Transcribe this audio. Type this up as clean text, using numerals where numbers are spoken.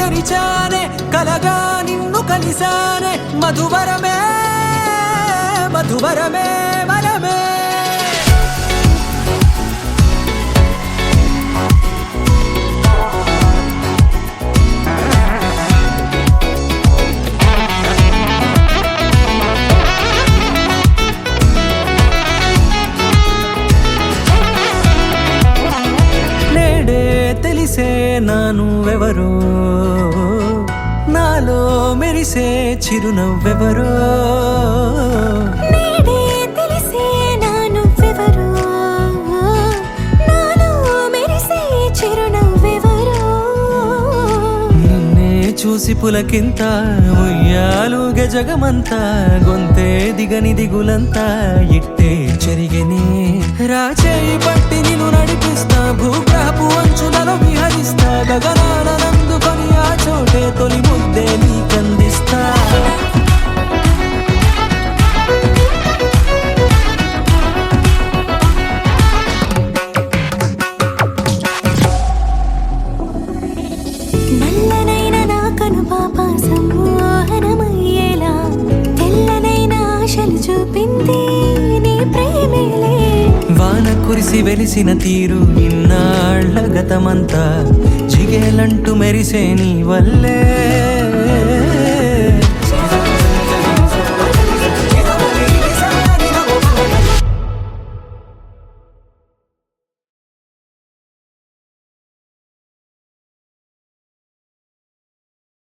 తెరిచానే కలగా నిన్ను కలిసానే మధువరమే మధువరమే వరమే తెలిసే నానువెవరో నాలో మెరిసే చిరునవ్వెవరో నేడే తెలిసే నానువెవరో నాలో మెరిసే చిరునవ్వెవరో నిన్నే చూసి పులకింత ఉయ్యాలుగే జగమంతా గొంతే దిగని దిగులంతా ఇట్టే చెరిగెనే రాచేయి పట్టి నిన్ను నడిపిస్తా భూగ్రహపు అంచులలో విహరిస్తా గగనానందుకొని ఆ చోటే తొలి ముద్దే నీకందిస్తా నల్లనైన నా కనుపాప సమ్మోహనమయ్యేలా తెల్లనైన ఆశలు చూపింది నీ ప్రేమేలే వాన కురిసి వెలిసిన తీరు ఇన్నాళ్ల గతమంతా జిగేలంటూ మెరిసే నీ వల్లే